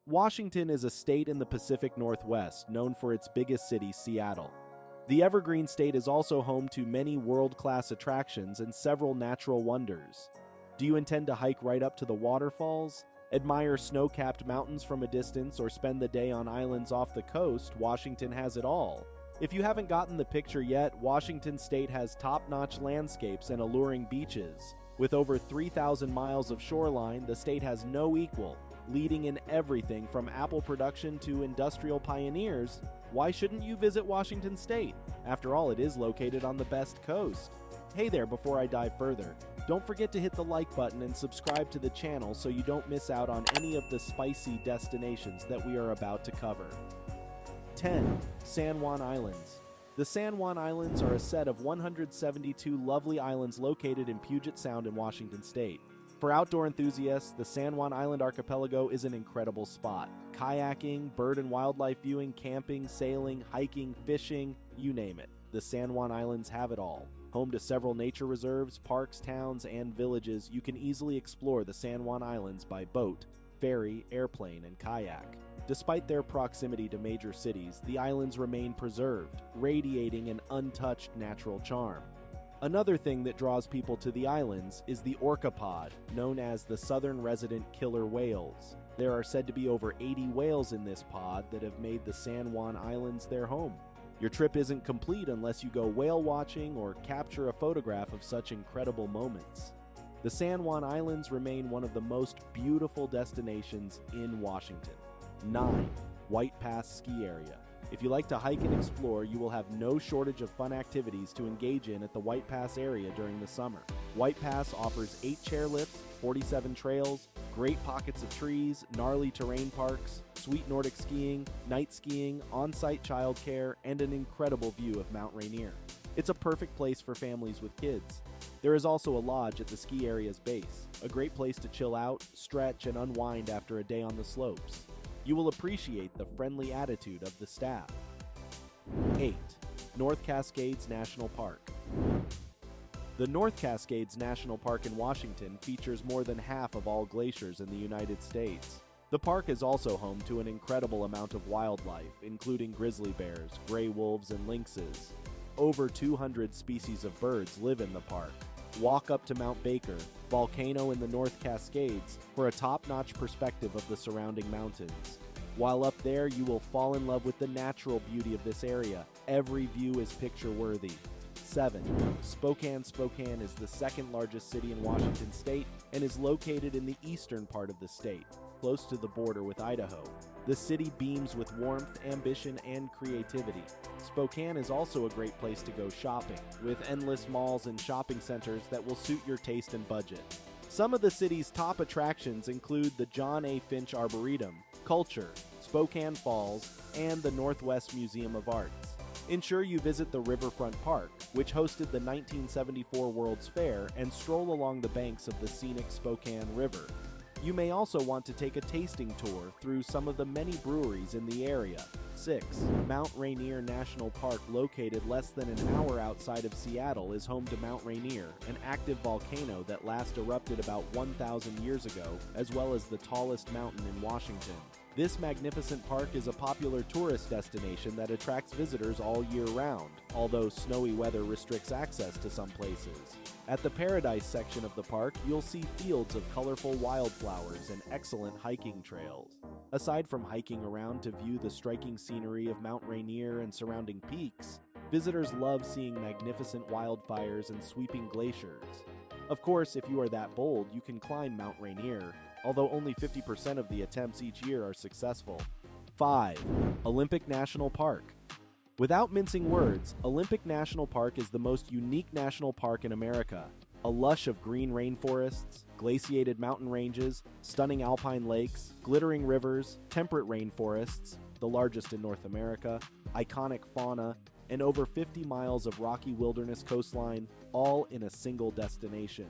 Washington is a state in the Pacific Northwest known for its biggest city, Seattle. The Evergreen State is also home to many world-class attractions and several natural wonders. Do you intend to hike right up to the waterfalls, admire snow-capped mountains from a distance, or spend the day on islands off the coast? Washington has it all. If you haven't gotten the picture yet, Washington State has top-notch landscapes and alluring beaches. With over 3,000 miles of shoreline, the state has no equal, leading in everything from apple production to industrial pioneers. Why shouldn't you visit Washington State? After all, it is located on the best coast. Hey there, before I dive further, don't forget to hit the like button and subscribe to the channel so you don't miss out on any of the spicy destinations that we are about to cover. 10. San Juan Islands. The San Juan Islands are a set of 172 lovely islands located in Puget Sound in Washington State. For outdoor enthusiasts, the San Juan Island archipelago is an incredible spot. Kayaking, bird and wildlife viewing, camping, sailing, hiking, fishing, you name it. The San Juan Islands have it all. Home to several nature reserves, parks, towns, and villages, you can easily explore the San Juan Islands by boat, ferry, airplane, and kayak. Despite their proximity to major cities, the islands remain preserved, radiating an untouched natural charm. Another thing that draws people to the islands is the orca pod, known as the southern resident killer whales. There are said to be over 80 whales in this pod that have made the San Juan Islands their home. Your trip isn't complete unless you go whale watching or capture a photograph of such incredible moments. The San Juan Islands remain one of the most beautiful destinations in Washington. 9. White Pass Ski Area. If you like to hike and explore, you will have no shortage of fun activities to engage in at the White Pass area during the summer. White Pass offers 8 chairlifts, 47 trails, great pockets of trees, gnarly terrain parks, sweet Nordic skiing, night skiing, on-site childcare, and an incredible view of Mount Rainier. It's a perfect place for families with kids. There is also a lodge at the ski area's base, a great place to chill out, stretch, and unwind after a day on the slopes. You will appreciate the friendly attitude of the staff. 8. North Cascades National Park. The North Cascades National Park in Washington features more than half of all glaciers in the United States. The park is also home to an incredible amount of wildlife, including grizzly bears, gray wolves, and lynxes. Over 200 species of birds live in the park. Walk up to Mount Baker, volcano in the North Cascades, for a top-notch perspective of the surrounding mountains. While up there, you will fall in love with the natural beauty of this area. Every view is picture-worthy. 7. Spokane. Spokane is the second largest city in Washington State and is located in the eastern part of the state, close to the border with Idaho. The city beams with warmth, ambition, and creativity. Spokane is also a great place to go shopping, with endless malls and shopping centers that will suit your taste and budget. Some of the city's top attractions include the John A. Finch Arboretum, Culture, Spokane Falls, and the Northwest Museum of Arts. Ensure you visit the Riverfront Park, which hosted the 1974 World's Fair, and stroll along the banks of the scenic Spokane River. You may also want to take a tasting tour through some of the many breweries in the area. 6. Mount Rainier National Park, located less than an hour outside of Seattle, is home to Mount Rainier, an active volcano that last erupted about 1,000 years ago, as well as the tallest mountain in Washington. This magnificent park is a popular tourist destination that attracts visitors all year round, although snowy weather restricts access to some places. At the Paradise section of the park, you'll see fields of colorful wildflowers and excellent hiking trails. Aside from hiking around to view the striking scenery of Mount Rainier and surrounding peaks, visitors love seeing magnificent wildfires and sweeping glaciers. Of course, if you are that bold, you can climb Mount Rainier, although only 50% of the attempts each year are successful. 5. Olympic National Park. Without mincing words, Olympic National Park is the most unique national park in America. A lush of green rainforests, glaciated mountain ranges, stunning alpine lakes, glittering rivers, temperate rainforests, the largest in North America, iconic fauna, and over 50 miles of rocky wilderness coastline, all in a single destination.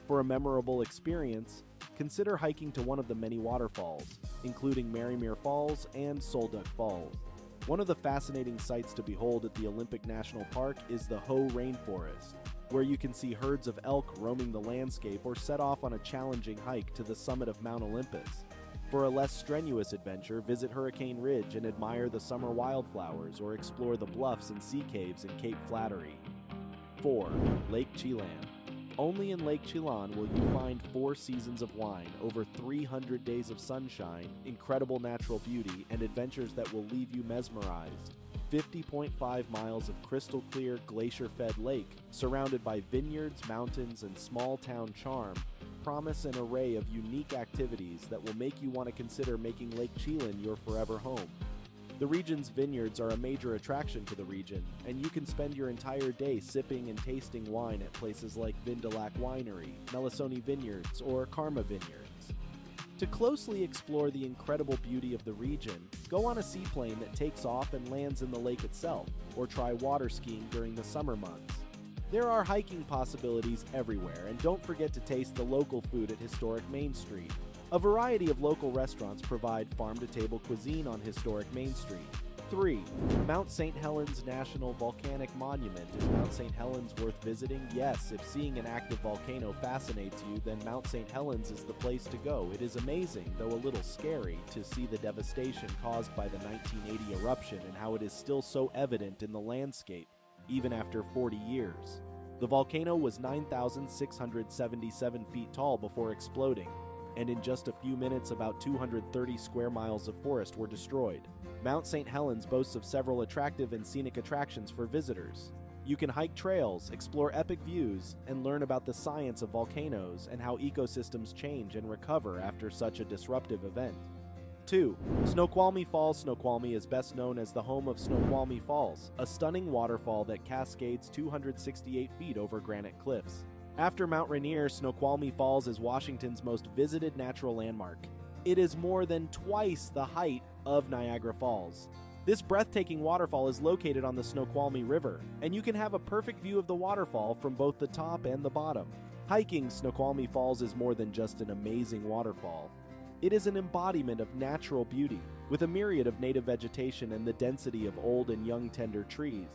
For a memorable experience, consider hiking to one of the many waterfalls, including Rainier Falls and Solduck Falls. One of the fascinating sights to behold at the Olympic National Park is the Hoh Rainforest, where you can see herds of elk roaming the landscape or set off on a challenging hike to the summit of Mount Olympus. For a less strenuous adventure, visit Hurricane Ridge and admire the summer wildflowers or explore the bluffs and sea caves in Cape Flattery. 4. Lake Chelan. Only in Lake Chelan will you find 4 seasons of wine, over 300 days of sunshine, incredible natural beauty, and adventures that will leave you mesmerized. 50.5 miles of crystal-clear, glacier-fed lake, surrounded by vineyards, mountains, and small-town charm, promise an array of unique activities that will make you want to consider making Lake Chelan your forever home. The region's vineyards are a major attraction to the region, and you can spend your entire day sipping and tasting wine at places like Vin de Lac Winery, Melisoni Vineyards, or Karma Vineyards. To closely explore the incredible beauty of the region, go on a seaplane that takes off and lands in the lake itself, or try water skiing during the summer months. There are hiking possibilities everywhere, and don't forget to taste the local food at historic Main Street. A variety of local restaurants provide farm-to-table cuisine on historic Main Street. 3. Mount St Helens National Volcanic Monument. Is Mount St Helens worth visiting? Yes, if seeing an active volcano fascinates you, then Mount St Helens is the place to go. It is amazing, though a little scary, to see the devastation caused by the 1980 eruption and how it is still so evident in the landscape, even after 40 years. The volcano was 9,677 feet tall before exploding, and in just a few minutes about 230 square miles of forest were destroyed. Mount St. Helens boasts of several attractive and scenic attractions for visitors. You can hike trails, explore epic views, and learn about the science of volcanoes and how ecosystems change and recover after such a disruptive event. 2. Snoqualmie Falls. Snoqualmie is best known as the home of Snoqualmie Falls, a stunning waterfall that cascades 268 feet over granite cliffs. After Mount Rainier, Snoqualmie Falls is Washington's most visited natural landmark. It is more than twice the height of Niagara Falls. This breathtaking waterfall is located on the Snoqualmie River, and you can have a perfect view of the waterfall from both the top and the bottom. Hiking Snoqualmie Falls is more than just an amazing waterfall. It is an embodiment of natural beauty, with a myriad of native vegetation and the density of old and young tender trees.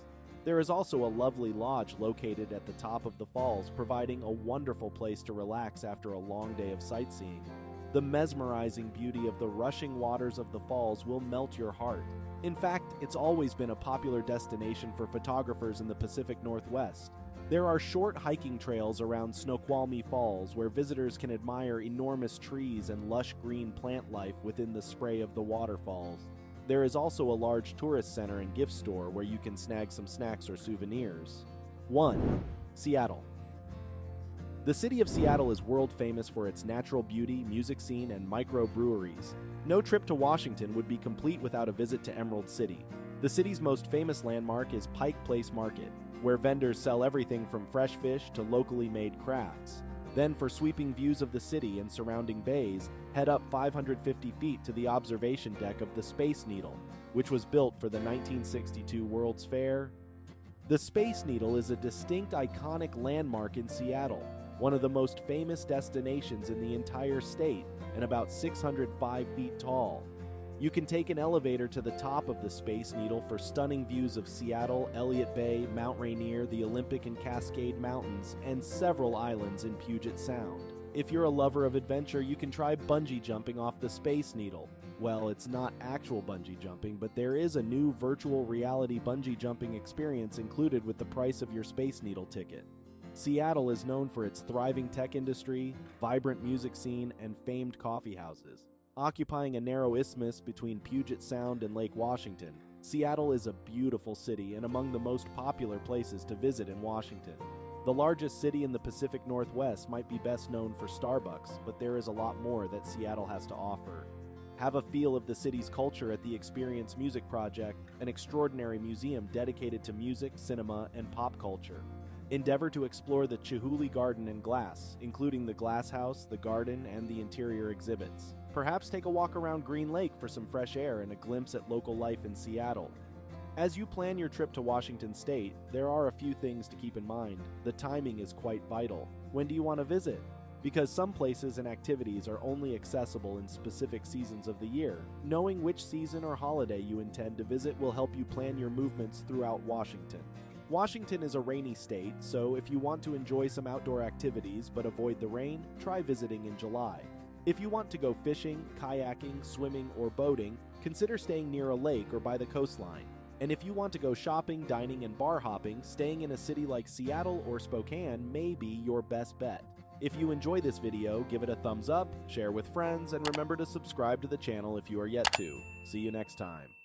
There is also a lovely lodge located at the top of the falls, providing a wonderful place to relax after a long day of sightseeing. The mesmerizing beauty of the rushing waters of the falls will melt your heart. In fact, it's always been a popular destination for photographers in the Pacific Northwest. There are short hiking trails around Snoqualmie Falls where visitors can admire enormous trees and lush green plant life within the spray of the waterfalls. There is also a large tourist center and gift store where you can snag some snacks or souvenirs. 1. Seattle. The city of Seattle is world famous for its natural beauty, music scene, and microbreweries. No trip to Washington would be complete without a visit to Emerald City. The city's most famous landmark is Pike Place Market, where vendors sell everything from fresh fish to locally made crafts. Then, for sweeping views of the city and surrounding bays, head up 550 feet to the observation deck of the Space Needle, which was built for the 1962 World's Fair. The Space Needle is a distinct, iconic landmark in Seattle, one of the most famous destinations in the entire state, and about 605 feet tall. You can take an elevator to the top of the Space Needle for stunning views of Seattle, Elliott Bay, Mount Rainier, the Olympic and Cascade Mountains, and several islands in Puget Sound. If you're a lover of adventure, you can try bungee jumping off the Space Needle. Well, it's not actual bungee jumping, but there is a new virtual reality bungee jumping experience included with the price of your Space Needle ticket. Seattle is known for its thriving tech industry, vibrant music scene, and famed coffee houses. Occupying a narrow isthmus between Puget Sound and Lake Washington, Seattle is a beautiful city and among the most popular places to visit in Washington. The largest city in the Pacific Northwest might be best known for Starbucks, but there is a lot more that Seattle has to offer. Have a feel of the city's culture at the Experience Music Project, an extraordinary museum dedicated to music, cinema, and pop culture. Endeavor to explore the Chihuly Garden and Glass, including the Glass House, the garden, and the interior exhibits. Perhaps take a walk around Green Lake for some fresh air and a glimpse at local life in Seattle. As you plan your trip to Washington State, there are a few things to keep in mind. The timing is quite vital. When do you want to visit? Because some places and activities are only accessible in specific seasons of the year. Knowing which season or holiday you intend to visit will help you plan your movements throughout Washington. Washington is a rainy state, so if you want to enjoy some outdoor activities but avoid the rain, try visiting in July. If you want to go fishing, kayaking, swimming, or boating, consider staying near a lake or by the coastline. And if you want to go shopping, dining, and bar hopping, staying in a city like Seattle or Spokane may be your best bet. If you enjoy this video, give it a thumbs up, share with friends, and remember to subscribe to the channel if you are yet to. See you next time.